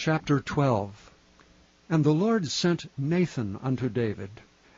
Chapter 12. And the Lord sent Nathan unto David.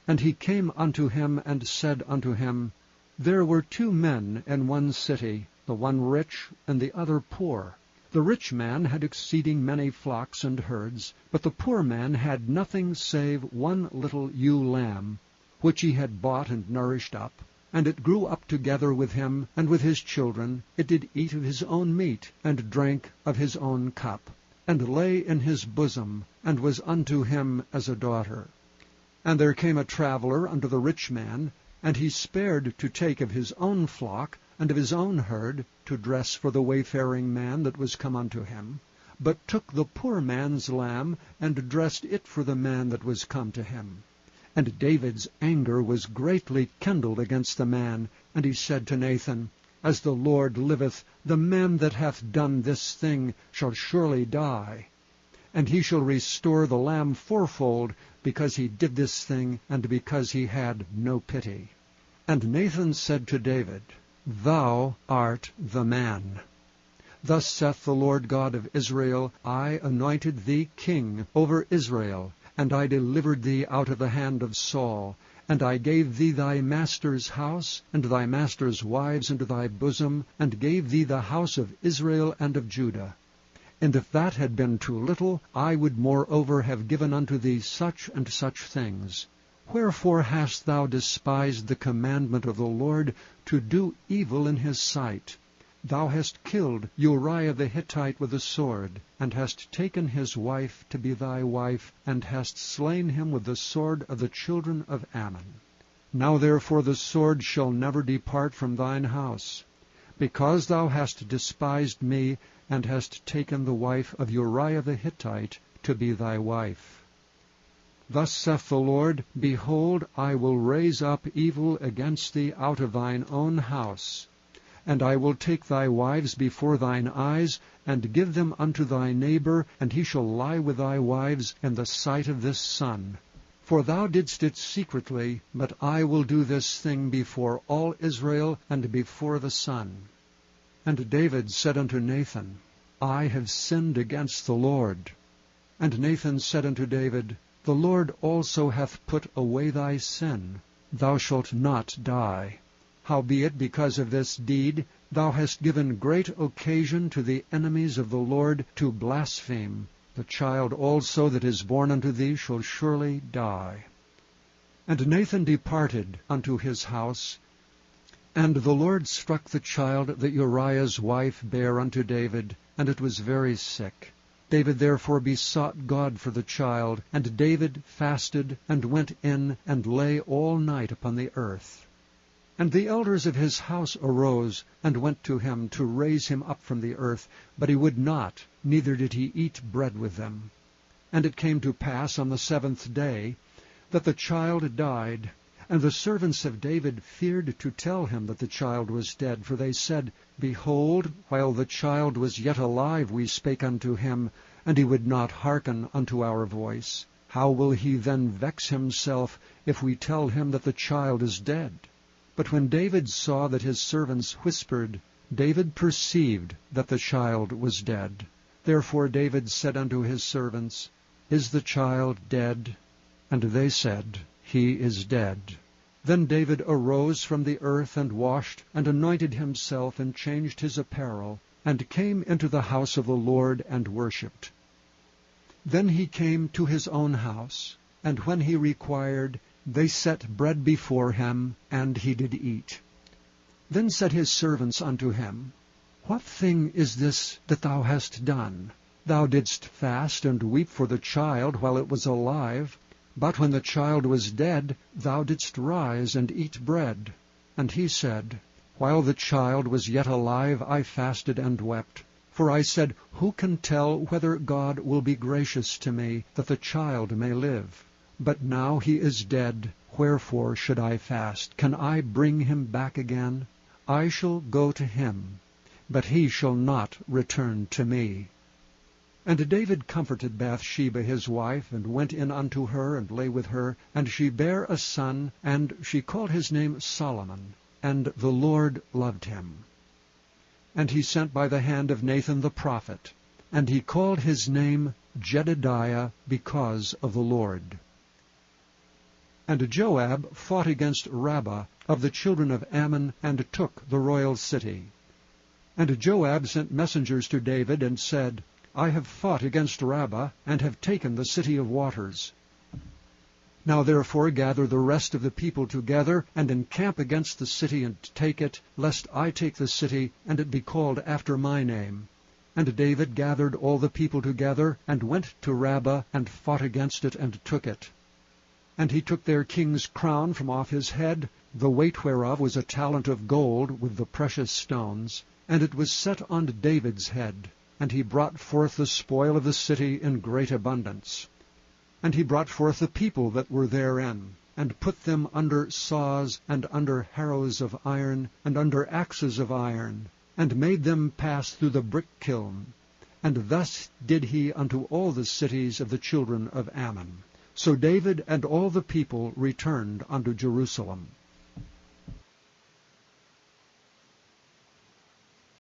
And he came unto him, and said unto him, There were 2 men in one city, the one rich, and the other poor. The rich man had exceeding many flocks and herds, but the poor man had nothing save one little ewe lamb, which he had bought and nourished up. And it grew up together with him, and with his children. It did eat of his own meat, and drank of his own cup, and lay in his bosom, and was unto him as a daughter. And there came a traveller unto the rich man, and he spared to take of his own flock, and of his own herd, to dress for the wayfaring man that was come unto him, but took the poor man's lamb, and dressed it for the man that was come to him. And David's anger was greatly kindled against the man, and he said to Nathan, As the Lord liveth, the man that hath done this thing shall surely die. And he shall restore the lamb fourfold, because he did this thing, and because he had no pity. And Nathan said to David, Thou art the man. Thus saith the Lord God of Israel, I anointed thee king over Israel, and I delivered thee out of the hand of Saul, and I gave thee thy master's house, and thy master's wives into thy bosom, and gave thee the house of Israel and of Judah. And if that had been too little, I would moreover have given unto thee such and such things. Wherefore hast thou despised the commandment of the Lord, to do evil in his sight? Thou hast killed Uriah the Hittite with a sword, and hast taken his wife to be thy wife, and hast slain him with the sword of the children of Ammon. Now therefore the sword shall never depart from thine house, because thou hast despised me, and hast taken the wife of Uriah the Hittite to be thy wife. Thus saith the Lord, Behold, I will raise up evil against thee out of thine own house, and I will take thy wives before thine eyes, and give them unto thy neighbor, and he shall lie with thy wives in the sight of this sun. For thou didst it secretly, but I will do this thing before all Israel, and before the sun. And David said unto Nathan, I have sinned against the Lord. And Nathan said unto David, The Lord also hath put away thy sin. Thou shalt not die. Howbeit, because of this deed, thou hast given great occasion to the enemies of the Lord to blaspheme. The child also that is born unto thee shall surely die. And Nathan departed unto his house, and the Lord struck the child that Uriah's wife bare unto David, and it was very sick. David therefore besought God for the child, and David fasted, and went in, and lay all night upon the earth. And the elders of his house arose, and went to him to raise him up from the earth, but he would not, neither did he eat bread with them. And it came to pass on the 7th day, that the child died. And the servants of David feared to tell him that the child was dead, for they said, Behold, while the child was yet alive we spake unto him, and he would not hearken unto our voice. How will he then vex himself, if we tell him that the child is dead? But when David saw that his servants whispered, David perceived that the child was dead. Therefore David said unto his servants, Is the child dead? And they said, He is dead. Then David arose from the earth, and washed, and anointed himself, and changed his apparel, and came into the house of the Lord, and worshipped. Then he came to his own house, and when he required, they set bread before him, and he did eat. Then said his servants unto him, What thing is this that thou hast done? Thou didst fast and weep for the child while it was alive, but when the child was dead, thou didst rise and eat bread. And he said, While the child was yet alive, I fasted and wept. For I said, Who can tell whether God will be gracious to me, that the child may live? But now he is dead, wherefore should I fast? Can I bring him back again? I shall go to him, but he shall not return to me. And David comforted Bathsheba his wife, and went in unto her, and lay with her. And she bare a son, and she called his name Solomon. And the Lord loved him. And he sent by the hand of Nathan the prophet, and he called his name Jedidiah because of the Lord. And Joab fought against Rabbah of the children of Ammon, and took the royal city. And Joab sent messengers to David, and said, I have fought against Rabbah, and have taken the city of waters. Now therefore gather the rest of the people together, and encamp against the city, and take it, lest I take the city, and it be called after my name. And David gathered all the people together, and went to Rabbah, and fought against it, and took it. And he took their king's crown from off his head, the weight whereof was a talent of gold with the precious stones, and it was set on David's head. And he brought forth the spoil of the city in great abundance. And he brought forth the people that were therein, and put them under saws, and under harrows of iron, and under axes of iron, and made them pass through the brick kiln. And thus did he unto all the cities of the children of Ammon. So David and all the people returned unto Jerusalem.